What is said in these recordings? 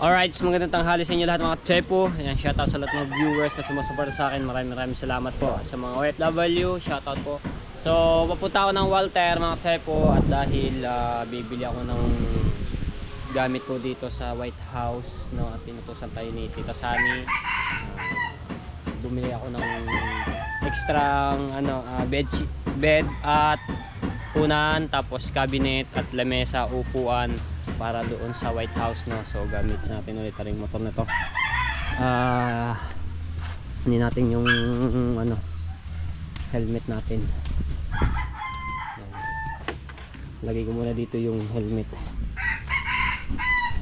Alright, so magandang tanghali sa inyo lahat mga Tsepo. Ayan, shoutout sa lahat ng viewers na sumusuporta sa akin. Maraming salamat po. At sa mga OFW, shoutout po. So, papunta ako ng Walter mga Tsepo. At dahil bibili ako ng gamit ko dito sa White House, no, at tinutusan tayo ni Tita Sani. Bumili ako ng extra bed at unan, tapos cabinet at lamesa, upuan para doon sa White House, no. So gamit natin ulit ring motor na to. Hindi natin yung helmet natin. Lagay ko muna dito yung helmet.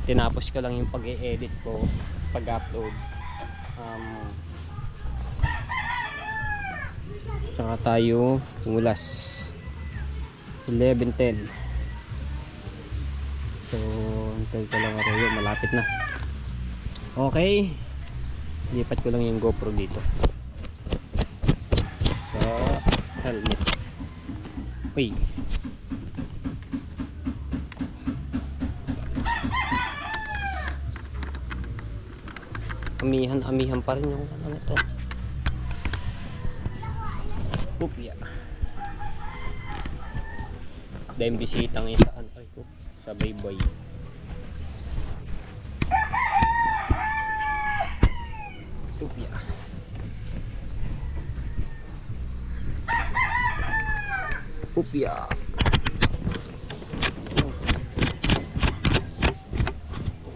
Tinapos ko lang yung pag-e-edit ko, pag-upload. Tsaka tayo tumulas 11:10. So hintay ko lang ako yun, malapit na. Okay, lipat ko lang yung GoPro dito sa helmet. Uy, amihan pa rin yung ano to. Upya. Dahil bisitang isa antay ko sa baybay. Upya. Upya.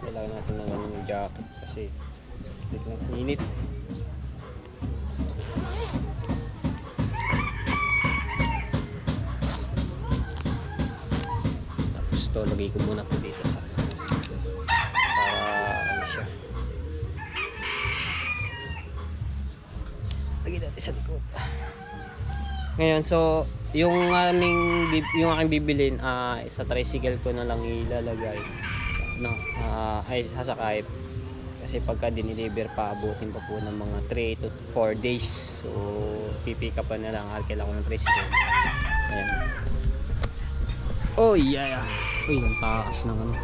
Kailangan natin ng jacket kasi biglang init. Tapos to, lagay ko muna to dito sa para ano siya, lagay natin sa likod. Ngayon, so yung aking bibilin sa tricycle ko na lang ilalagay, no, ay sasakay kasi pagka diniliver pa abutin pa po ng mga 3 to 4 days. So pipick up na lang, kailangan ko ng tricycle. Ayan. Oh yeah. Uy, ang taas ng ano.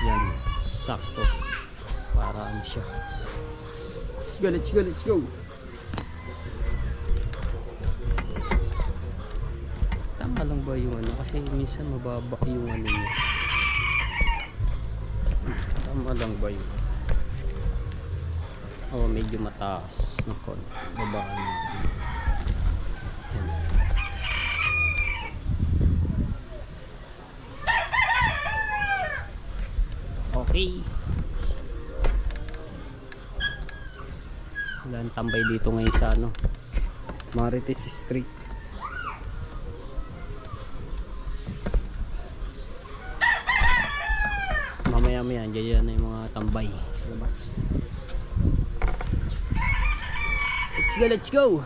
Yan, sakto para ano siya. Let's go. Tama lang ba yung ano, kasi minsan mababa yung ano niya. Tama lang ba yun? Oh, medyo mataas na kon. Babaan mo. Yan. Okay. Wala nang tambay dito ngayon sa ano, Marites Street. Mamaya dyan na yung mga tambay sa labas. Let's go.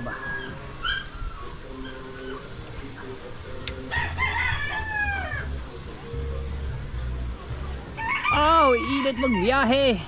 Aba. Oh, init magbiyahe.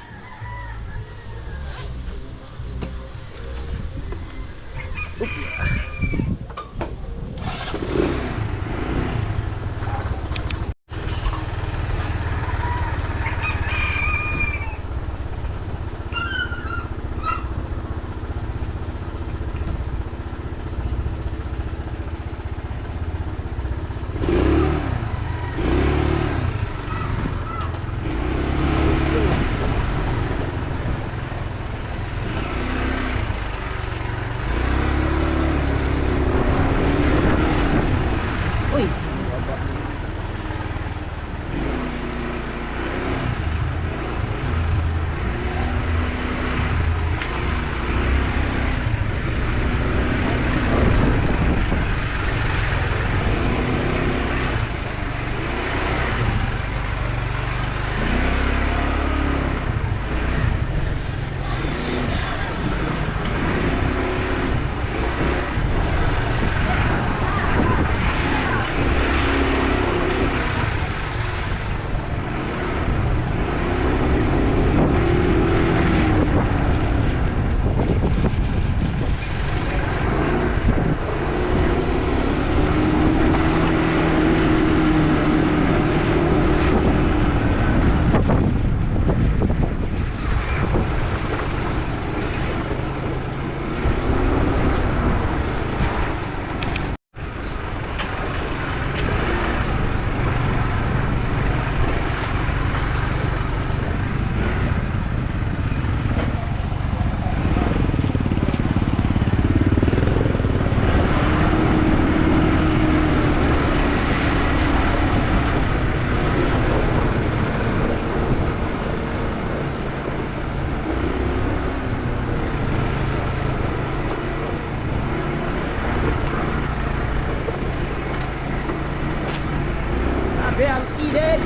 needed.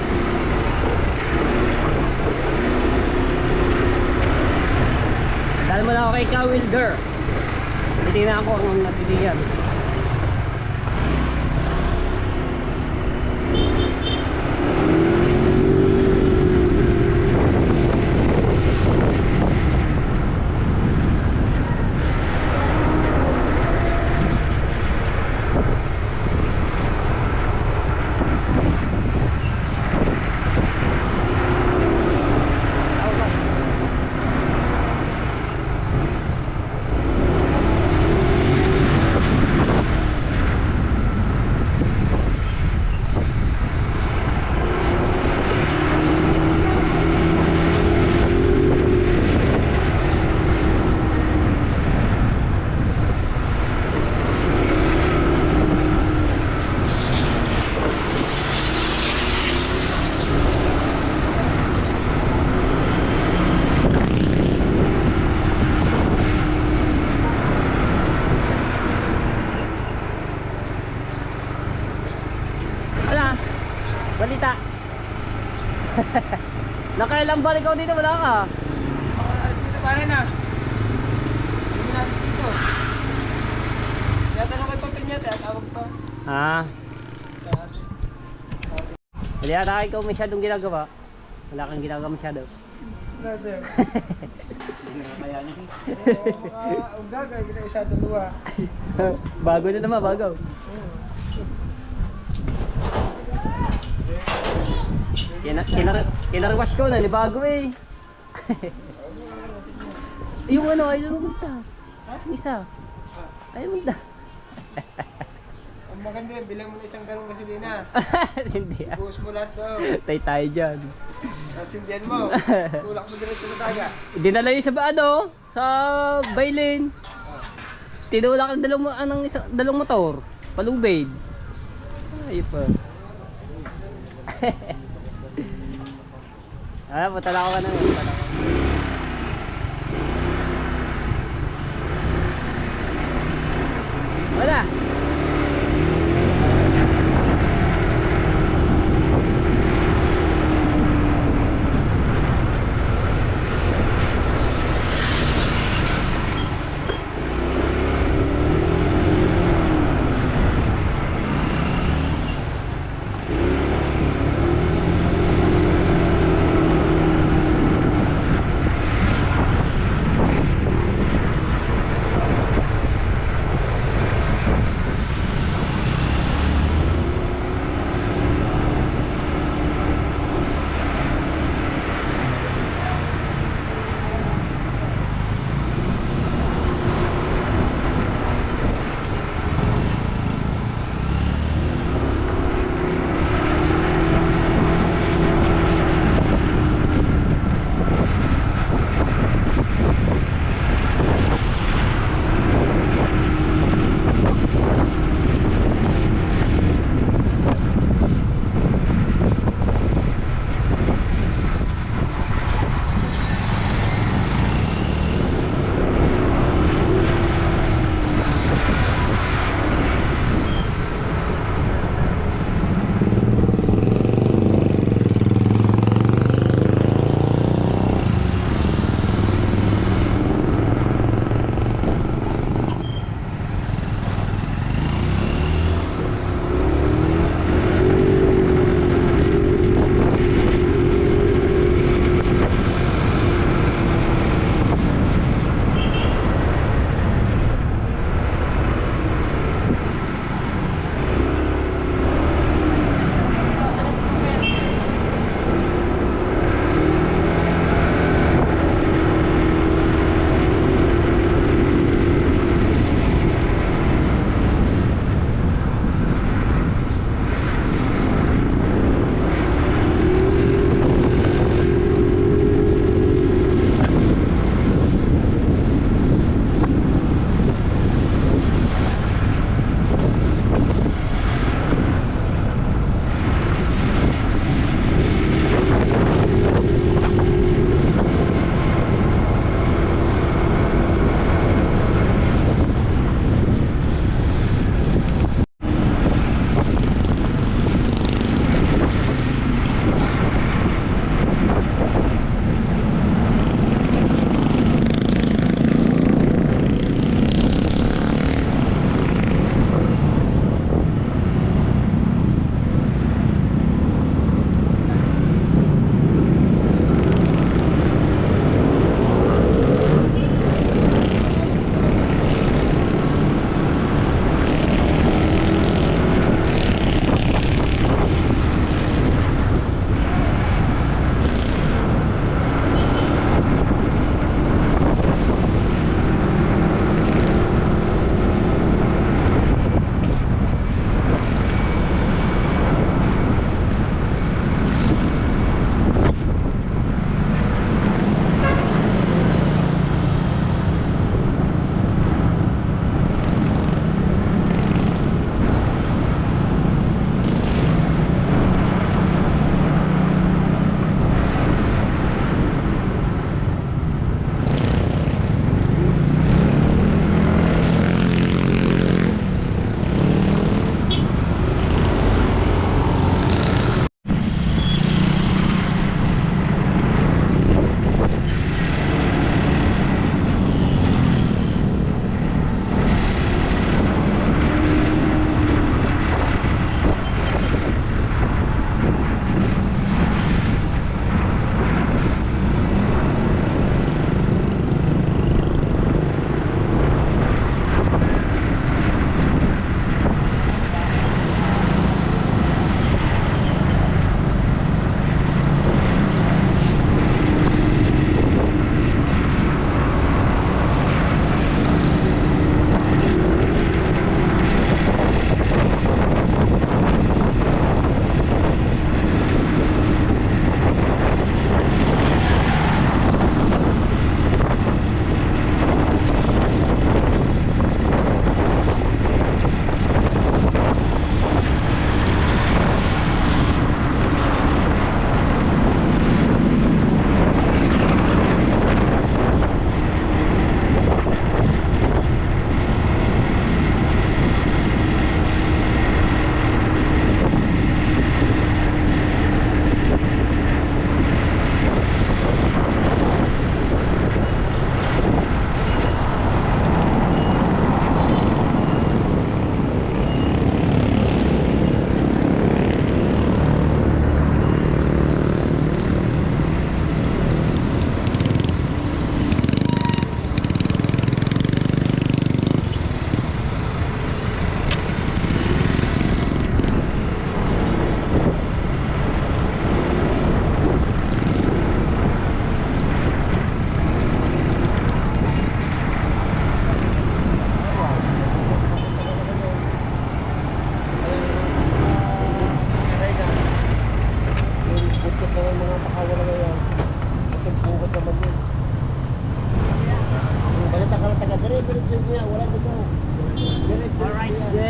Dahil mo na ako kay Ka-Wilder. Titignan ako ang napilihan. Balita. Nakailang balik ako dito, wala ka. Alis dito, pare na. Hindi na alis dito. Kaya tanong kay Papel niya, tawag pa. Ah. Hindi ata ikaw masyadong ginagawa. Wala kang ginagawa masyado. Brother. Hindi na kaya niya. Ang gagay, kita isa dalawa. Bago na naman, bago. Kinarwash ko na, ni bago eh. Yung ano, ayaw mo punta. Isa. Ayaw mo punta. Ang maganda yan, bilang mo na isang galong gasolina. Hindi ah. Buhos mo lahat daw. Tay tayo dyan. Tapos sindihan mo. Tulak mo diretso sa daga. Dinala yung sa ano, sa Bailin. Tinulak ang dalawang motor. Palubid. Ay pa. Ah, patala ko ka na. Patala ko. Wala.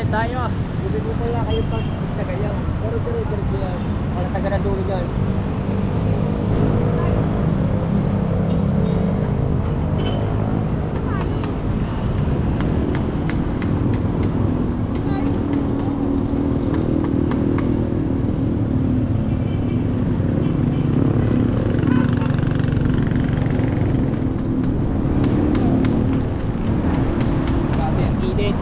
tayo. Hindi ko pala kayo pa sa Tagayang. Pero dire-diretso yan. Wala taga na dulo dyan. Grabe, ang init.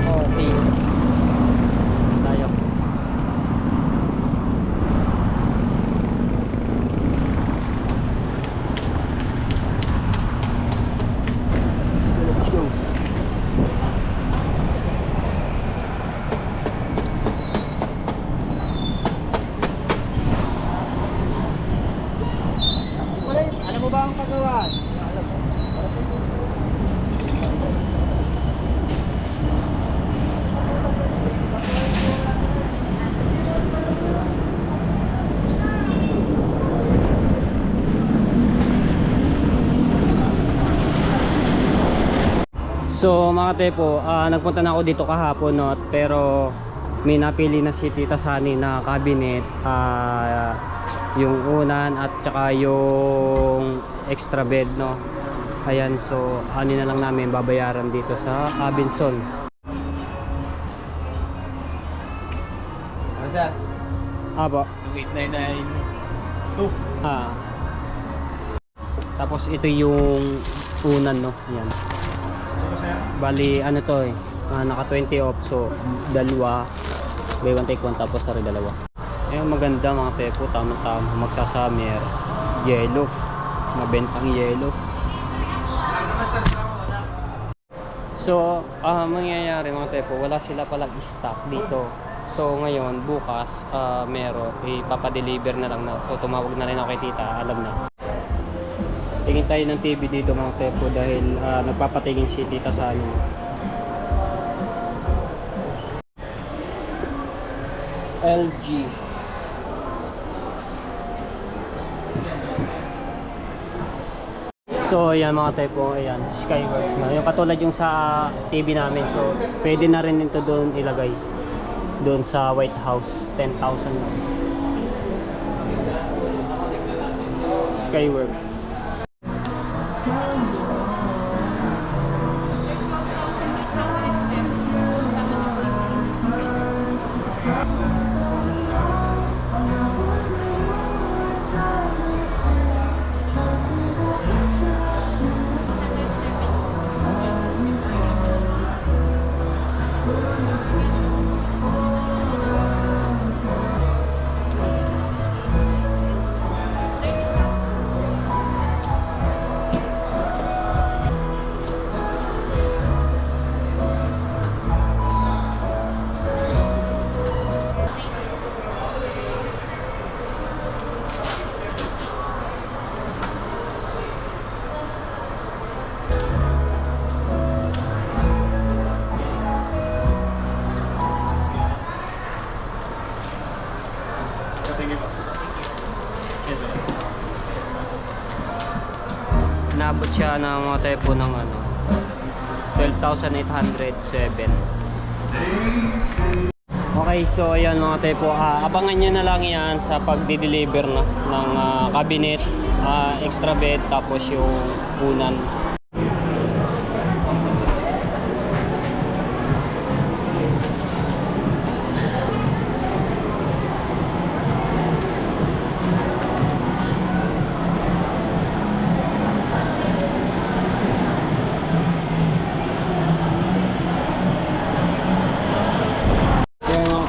Okay. Tayo. Let's go. Ano mo ba ang paggawa? So mga tepo, nagpunta na ako dito kahapon, no? Pero may napili na si Tita Sani na cabinet, yung unan at saka yung extra bed, no? Ayan, so ano na lang namin babayaran dito sa Cabinson. Ano sir? Apo. 2899. Tapos ito yung unan, no? Ayan. Ito sir? Bali ano to naka 20 off, so dalawa, buy one take one, tapos sorry dalawa. Ayun, maganda mga tepo, tamang-tama, magsasummer, yellow, mabentang yellow. So mangyayari mga tepo, wala sila palang stock dito. So ngayon, bukas meron, ipapadeliver na lang na. So tumawag na rin ako kay tita, alam na. Tingin tayo ng TV dito mga tepo dahil nagpapatingin si Tita Sani. LG. So ayan mga tepo, ayan, Skyworks na. Yung katulad yung sa TV namin. So pwede na rin ito doon ilagay. Doon sa White House, 10,000 na. Skyworks. Nabot siya ng mga tepo ng 12,807. Okay, so ayan mga tepo, abangan nyo na lang yan sa pagdi-deliver na ng cabinet, extra bed, tapos yung unan.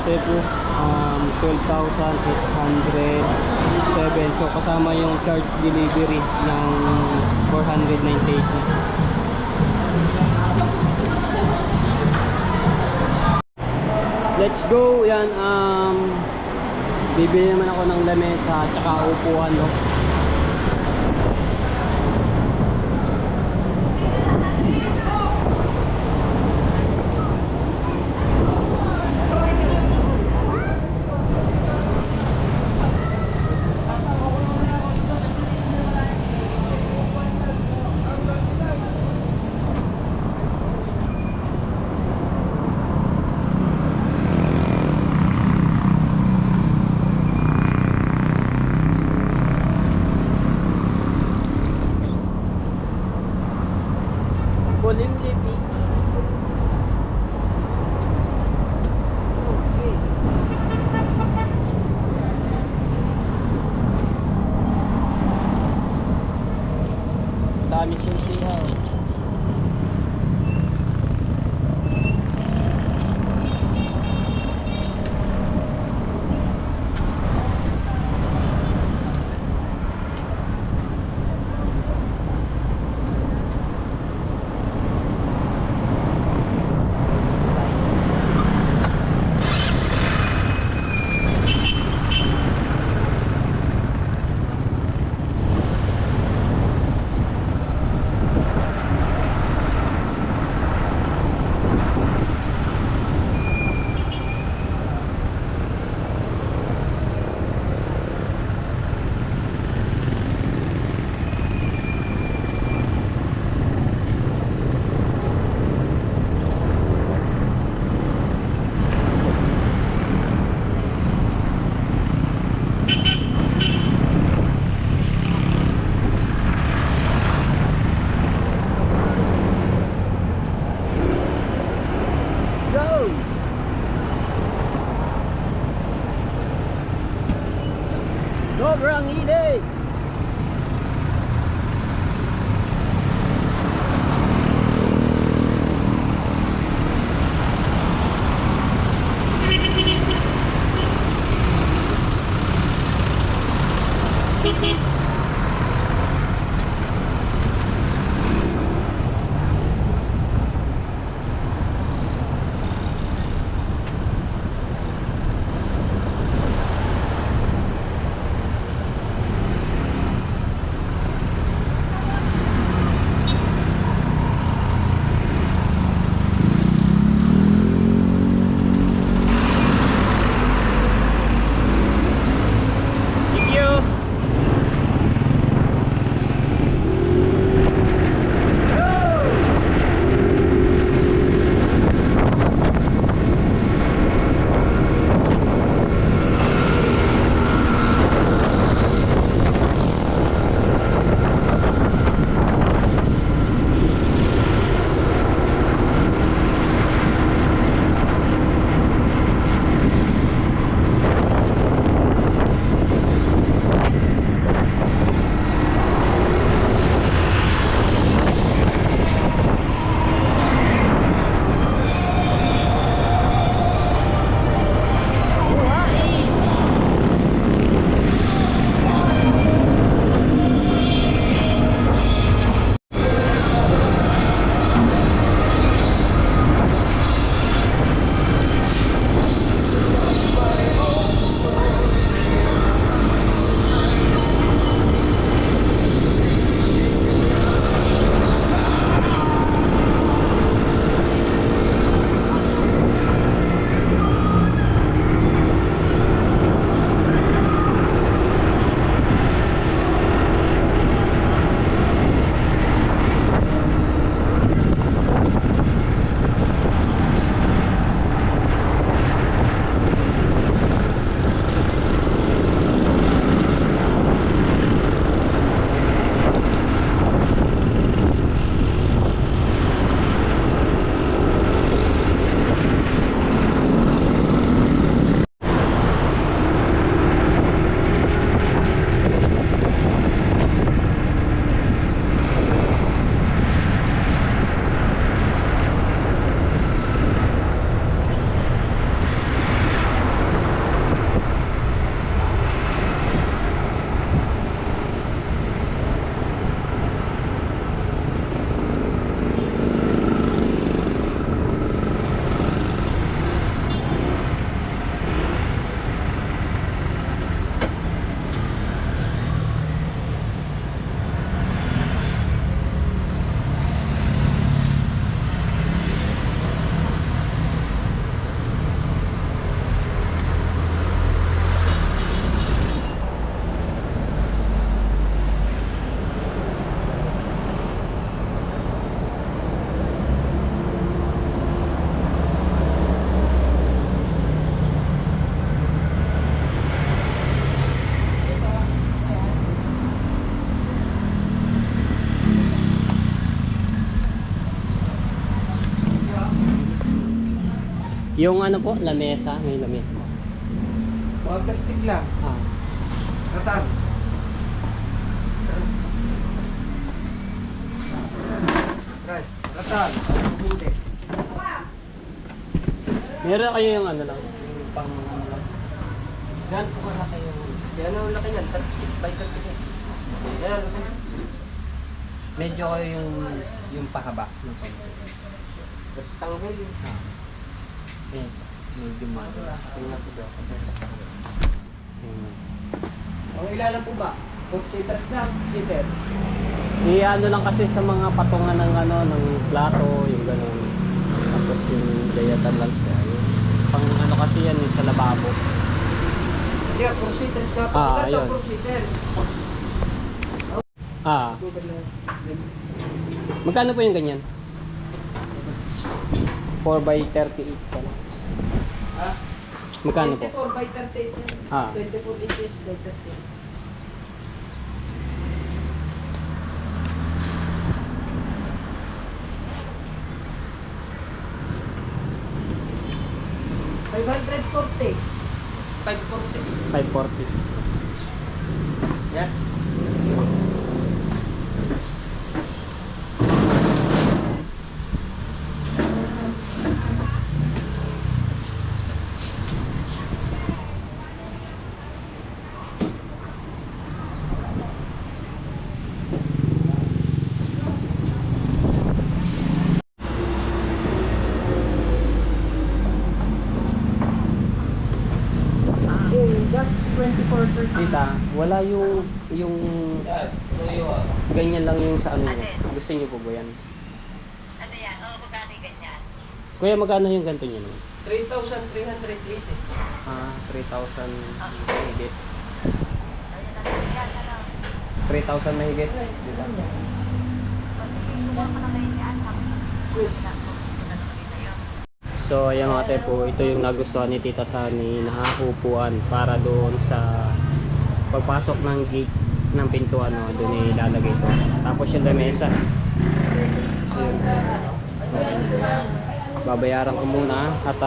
Tepo, 12,807. So kasama yung charge delivery ng 498 na. Let's go. Yan, bibili naman ako ng lamesa at saka upuan, no? Bulimlipi. Dami sinsihaw. Yung ano po, lamesa, may lamesa. Mga plastic lang. Ah. Ratan. Right. Ratan. Buti. Meron kayo yung ano lang, yung pang ano lang. Gan po kalaki yung... Yan ang laki niyan. 36 by 36. Yan. Medyo kayo yung pahaba ng pang... Rectangle yun. Ah. Ayan. Medyo mahaba. Tingnan ko daw. Ayan. Ang ilalan po ba? 4-seaters lang. 6-seater. Ano lang kasi sa mga patungan ng ano, ng plato, yung gano'n. Tapos yung gayatan lang siya. Yung pang ano kasi yan, yung sa lababo. Hindi, 4-seaters nga po. Ah, Ito, ayun. 4-seaters. Ah, magkano po yung ganyan? 4x38 pa lang. Ha? Magkano po? 24 by 38 yan. Ah. 24 inches by 38. $540. 540. 540. Yan. Just 24 Tita, wala yung ganyan lang yung sa ano niyo. Gusto niyo po ba yan? Ano yan? Oo, magkano yung ganyan? Kuya, magkano yung ganito niyo? 3,380. Ah, 3,000 mahigit. Ayun na yan, ano? 3,000 mahigit. Di ba? Pag-iwan mo na kayo yan, Swiss. So, ayan mga tepo, ito yung nagustuhan ni Tita Sani na upuan para doon sa pagpasok ng gate ng pintuan, no? Doon ilalagay ito. Tapos yung lamesa. Ayun. Babayaran ko muna at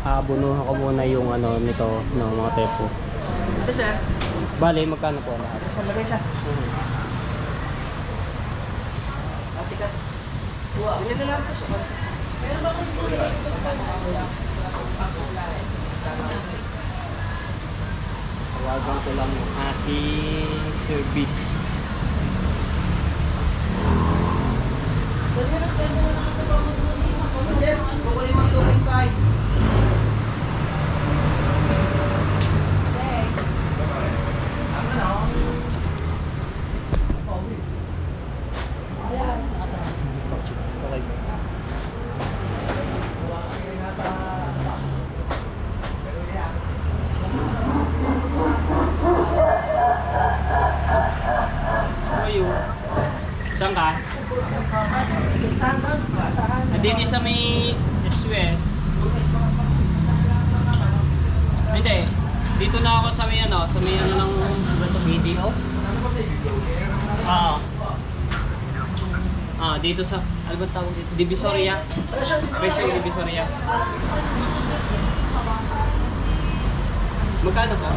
aabunuhan ko muna yung ano nito, no, mga tepo. Ito sir. Bale, magkano po lahat? Sa lagay siya. Ate ka. Ganyan na lang po siya. Tawagan ko lang yung ating service. Kukunin mo ang tubig kay. Ayo. Saan ka? Hindi sa may SWS. Hindi. Dito na ako sa may ano ng video. Dito sa ano ba tawag dito? Divisoria. Presyo Divisoria. Magkano ka?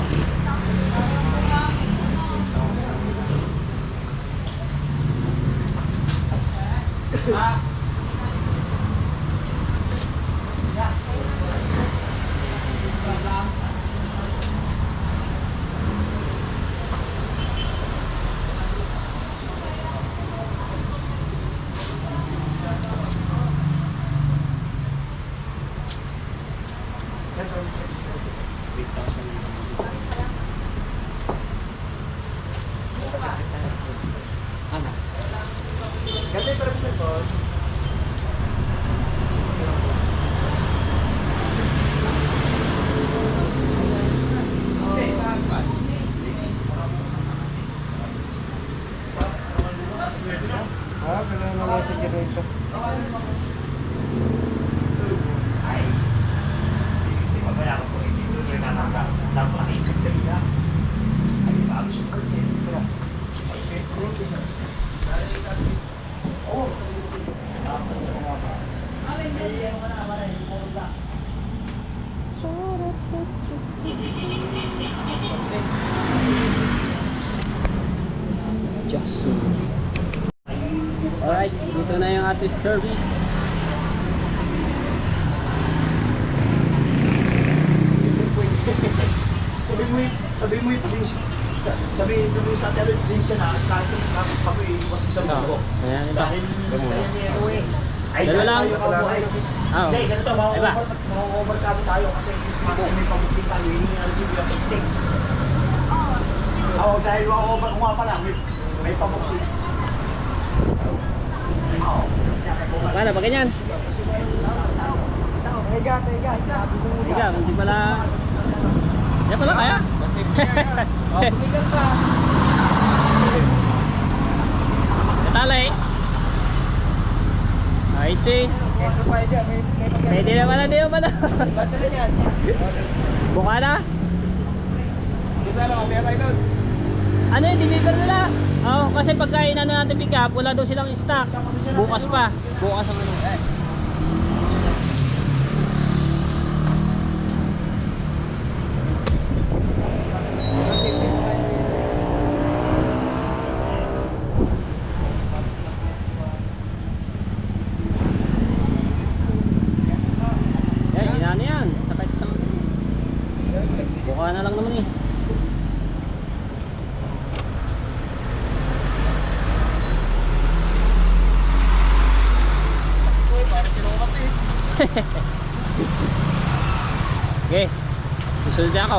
Ano? Ganda yung permission ko. Ganun na lang sa dito. ating service. Sabi mo yung probinsya. Sabihin sa atin yung probinsya na kahit kami iwas sa mundo. Ayan, ito. Dahil Ito muna. ay Dalawa lang. lang. Hindi, ganito, Iba. ma-overcome tayo kasi smart may pag-booking tayo, hindi nga alas yung testing. Oo, dahil ma-over ko nga pala, may pag-book 6. Oo. Paano ba ganyan? Higa. Ikaw, hindi pala... Yan pala kaya? Bumigan pa. Natalay. I see. Ito pa, may pagkakita. Pwede na pala, di na pala. Ba't na yan? Buka na. Isa lang, kaya tayo doon. Ano yung deliver nila? Oo, kasi pagkain ano natin pick up, wala daw silang stock. Bukas pa. Bukas ang ano. Yan, inano yan. Sakit sa... Buka na lang naman eh. Okay, susunod na ako.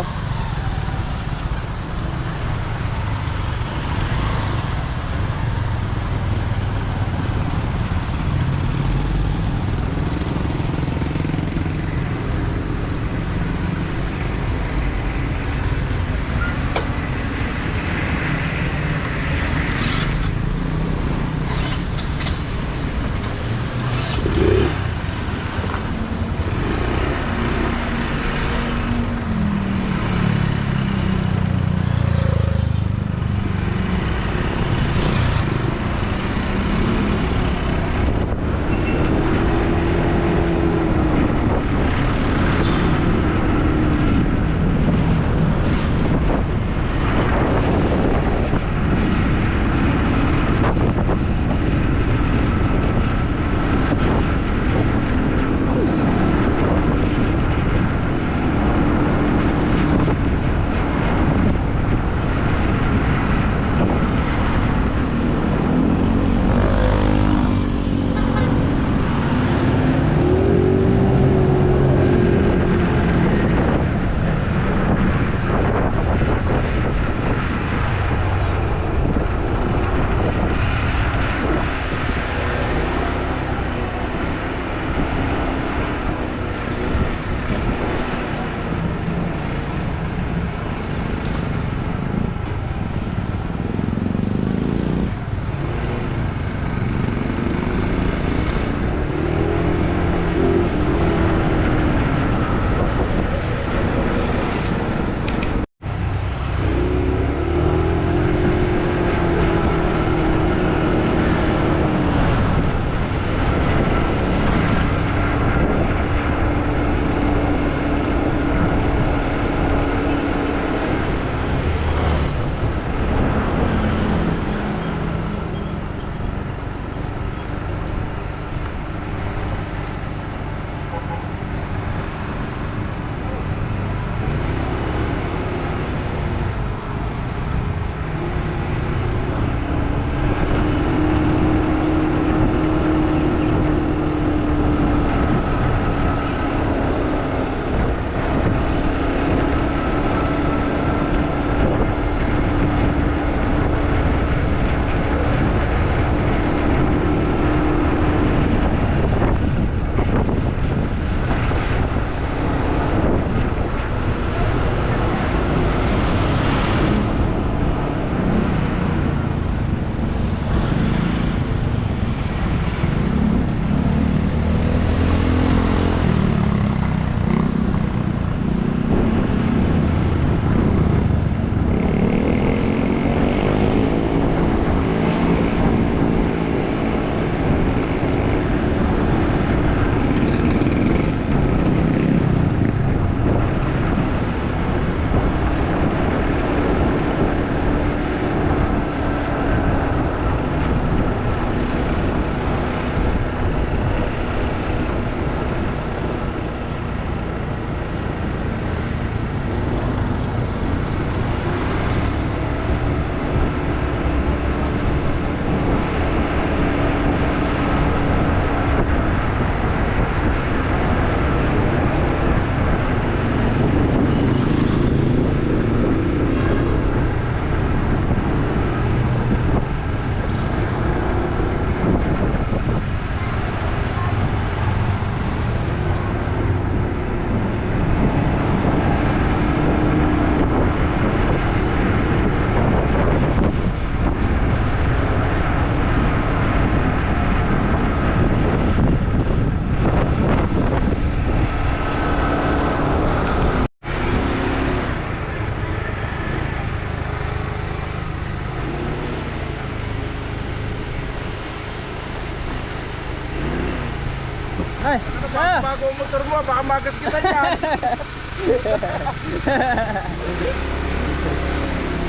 Ay! Ah! Bago ang motor mo, baka magaskisan yan.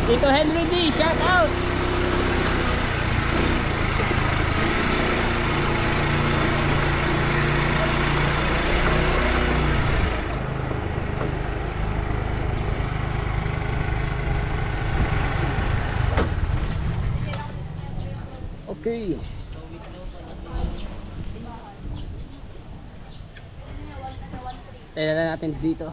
Tito Henry D, shout out! Okay. Tala na natin dito.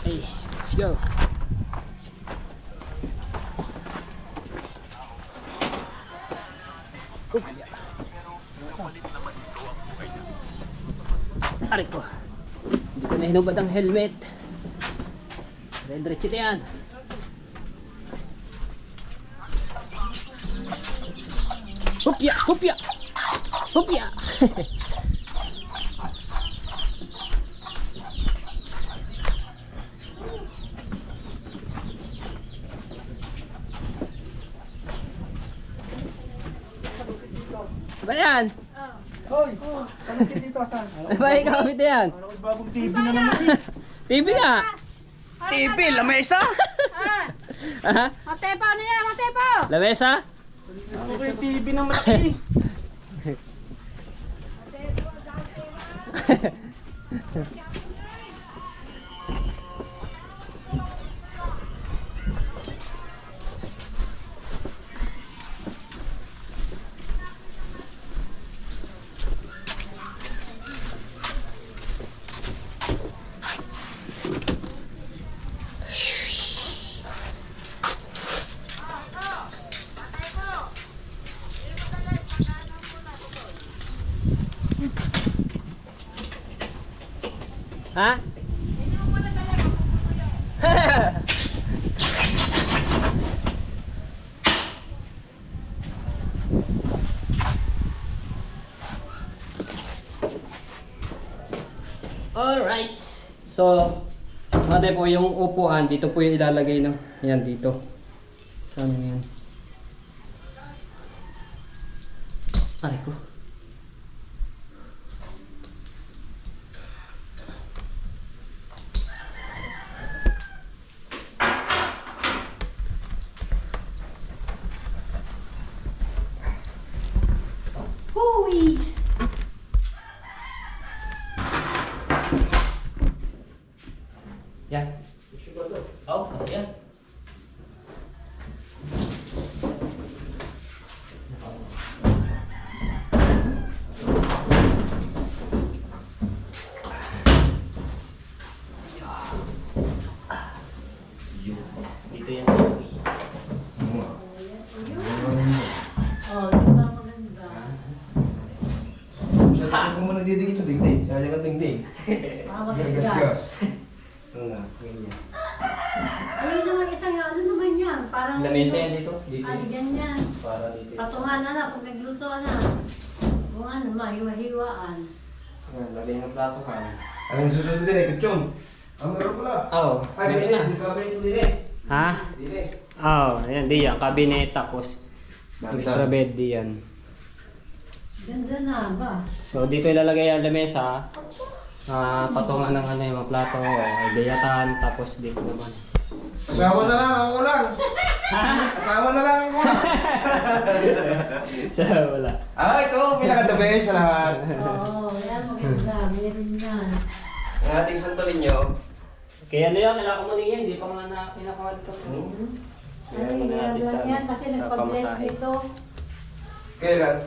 Hey, let's go. Aray ko. Hindi ko na hinubad ang helmet. Diretso na yan. Hupya! Hupya! Hupya! Ba yan? Hoy, kalaki dito saan? Ba ikaw kapit yan? Ano ko bagong TV na naman eh. TV nga! TV, lamesa? Aha? Matepa, ano yan? Matepa! Lamesa? Ano ko yung TV na malaki? Ha? Alright. So, mate po yung upuan, dito po yung ilalagay no. Yan dito. Saan yan? Aray ko. Hui! Yan. Oh, yan. Dito yan. Siya kung mo nagdidikit sa dingding, sayang ang dingding. Gagas-gas. Oo nga, ganyan. Ayun naman isang ano naman yan, parang... Lamesa yan dito. Dito. Ay, ganyan. Para dito. Patungan na, pag nagluto na. Kung ano, mahiwa-hiwaan. Yan, lagay ng plato ka. Ang susunod din eh, kutsyon. Ang meron pala. Oo. Ay, hindi na. Hindi ka ba yung din eh. Ha? Hindi eh. Oo, ayan, di yan. Kabinet tapos extra bed di yan. Ganda na ba? So dito ilalagay ang lamesa. Patungan ng ano yung mga plato, dayatan, tapos dito naman. Asawa na lang, ako lang. Asawa na lang ako lang. So wala. Ah, ito, pinaka-the best sa lahat. Oo, yan maganda. Meron yan. Ang ating Santorinyo. Kaya ano yan, kailangan mo niya, hindi pa nga na pinakawan ko. Ay, ginagawa yan kasi nagpa-bless pamasahe. nito. Kailan?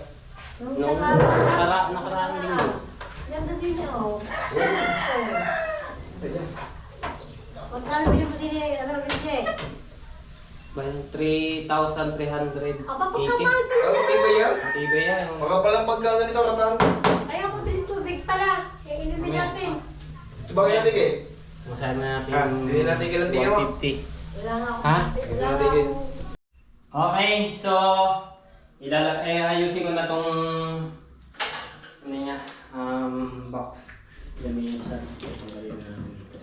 Nung Nung sa kama. nakaraan din mo. Ganda din oh. Magkano bilhin mo din ano, Richie? 3,380. Aba, pagkamahal ka Ang na. iba yan? Iba yan. Baka palang pagkano nito, ratan. Ay, ako din tubig tala. Iinumin natin. Ito ba kayo natin eh? Masama natin Ah, hindi natin kilantiyan mo. 150. Wala nga ako. Ha? Wala nga ako. Okay, so ayusin ko na tong ano niya, box. Lamisan. Tanggalin na natin ito.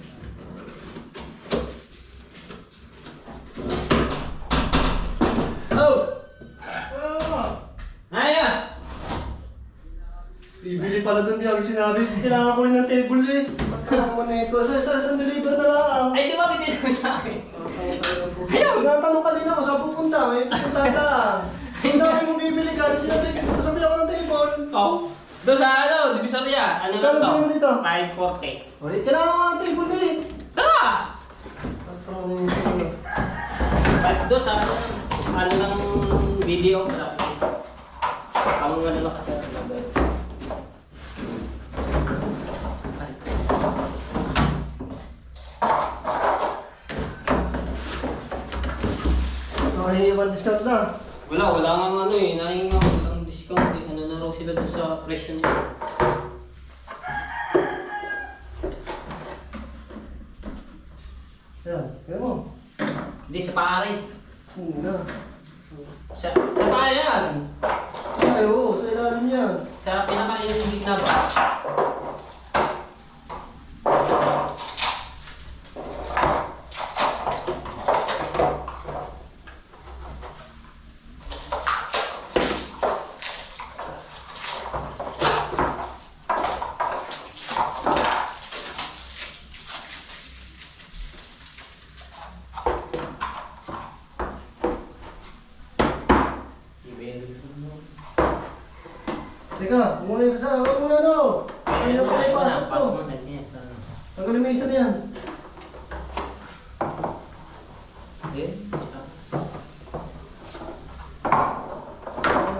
Oh! Naya! Bibili pala doon, di ako sinabi. Kailangan ko rin ng table eh. Pagkakaman mo na ito. Sa deliver na lang. Ay, di ba kasi naman sa akin? Tinatanong kanina ko saan pupunta. May pupunta lang. Sinabi mo bibili ka. Sinabi ako ng table. Oh. Doon sa ano, Divisoria. Ano lang Magkano to? bilhin mo dito? 540. Uy, kailangan ko ng table eh. Tara! Pagkakaman mo ito. Kahit doon sa ano lang video. Ang ano lang kasi. Nakahingi ba discount na? Wala nga ano eh. Nahinga ako ng discount eh. Ano na raw sila doon sa presyo niya. Yan, kaya mo. Hindi, sa paarin. Na. Sa paayan. Ay, oo, sa ilalim yan. Sa pinaka-init na ba? Teka, muna yung isa. Huwag muna ano. Ay, na may pasok to. Tanggalin mo yung isa na yan.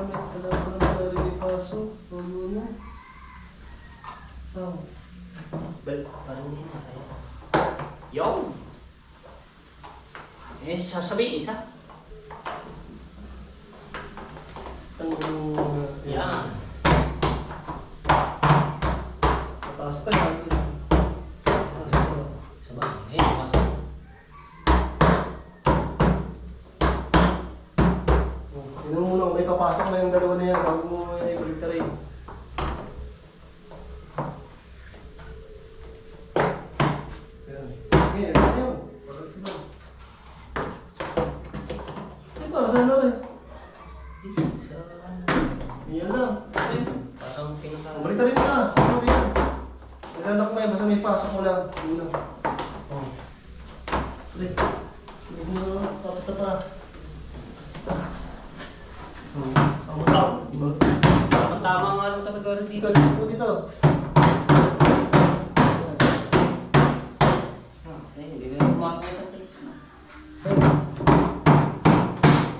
May pasok. Huwag muna. Oh. Yung! Eh, sasabihin isa. Yan. Mataas pa yan. Mataas pa. Sabay. Eh, masuk. Tignan mo muna kung may papasok na yung dalawa na yan bago mo i-connect rin. Ngayon, ano yun? Para sila. Ay, para saan na rin? Yan lang. Okay. Parang pinaka... Balik ka rin na. Okay yan. Nilalak mo yan, basta may pasok mo lang. Muna. Oh. Balik. Huwag mo kapita pa. Sama tao. Diba? Tama nga lang talaga rin Dito, dito. dito, dito. Hindi ba yung pumasok na isang tape?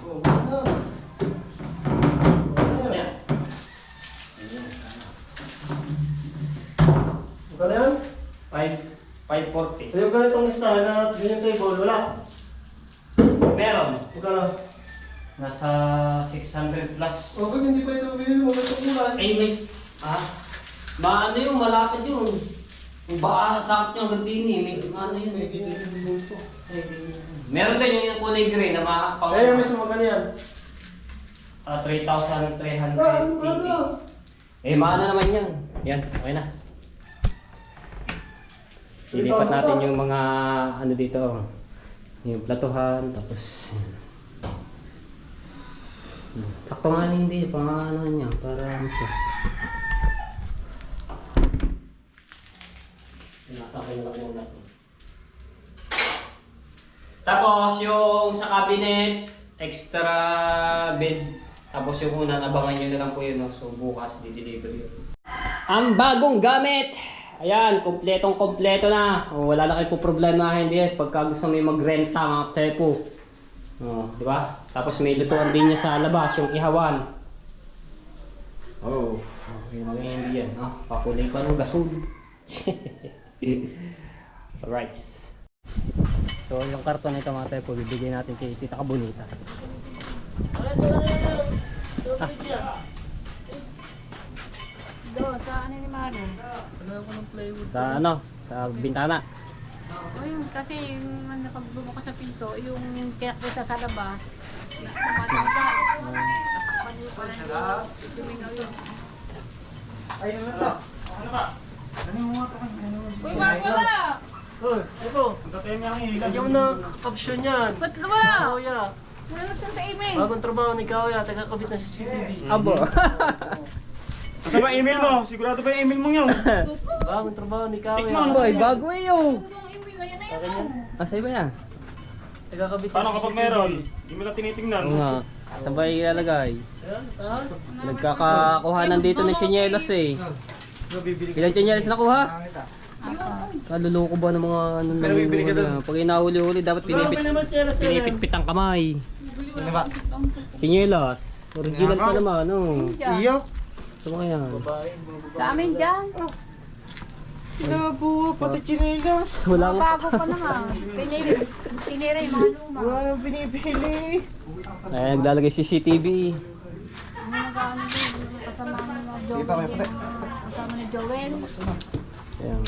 Oh, wala na. Wala na. Yan. Magkano yan? 540. Yung ganitong style na ganyan table, wala. Meron. Magkano? Nasa 600 plus. O, pag hindi pa ito bilhin mo, ganitong kulay. Ay, wait. Ah? Maano yun? Malapit yun. Baka sakot nyo hanggang din eh. May ano yun. May ganyan yung bilhin ko. Meron din yung kulay gray na makakapang... Ay, yung mismo, magkano yan? 3,380. Ano? Eh, maano naman yan. Yan, okay na. Ilipat natin yung mga ano dito. Yung platuhan, tapos... Sakto nga hindi, pang ano niya, para ano siya. Pinasakay na lang muna. Tapos yung sa cabinet, extra bed. Tapos yung una, abangan nyo na lang po yun. No? So bukas, di-deliver yun. Ang bagong gamit ayan, kompletong-kompleto na. Oh, wala na kayo po problema hindi pagka gusto mo magrenta mga tsepo. Oh, di ba? Tapos may lutuan din niya sa labas, yung ihawan. Oh, okay na hindi yan. Ah, pakulay pa ng gasol. Alright. So, yung karton nito mga tsepo, bibigyan natin kay Tita Kabunita. Doon, sa ano ni Maro? Sa ano? Sa bintana. O yung, kasi yung ano, pag bumukas sa pinto, yung kinakita sa labas, matanda. Takpan niyo pa rin yung tumingaw yun. Ayun na to. Uy, Mark, wala! Oh, ito. Lagyan mo na caption yan. Ba't wala? Kuya. Wala na sa email. Bagong trabaho ni Kuya, taga-kabit na sa CCTV. Abo. Asa ba email mo? Sigurado ba yung email mo yun? Bagong trabaho ni Kuya. Tikman. Boy, bago yun. Yung email na yan na yan. Asa ba yan? Taga-kabit na Paano sa kapag CCTV. meron? Hindi mo na tinitingnan. Oo nga. Saan ba ilalagay? Ayan, taas. Nagkakakuhanan dito ng tsinelas eh. Bibili Ilang tsinelas nakuha? Kaluloko ba ng mga ano Pero bibili ka doon. Pag inahuli-huli dapat pinipit ang kamay. Ano ba? Tsinelas. Original pa naman, ano. Iyo? Ito mga yan. Sa amin dyan. Pinabo, pati chinelas. Wala Mga nga. bago pa na nga. Pinira yung mga luma. Wala nang pinipili. Ay, naglalagay CCTV. Ang nag-ano din, kasama ni Joel. Dito, may puti. Kasama ni Joel. Ayan.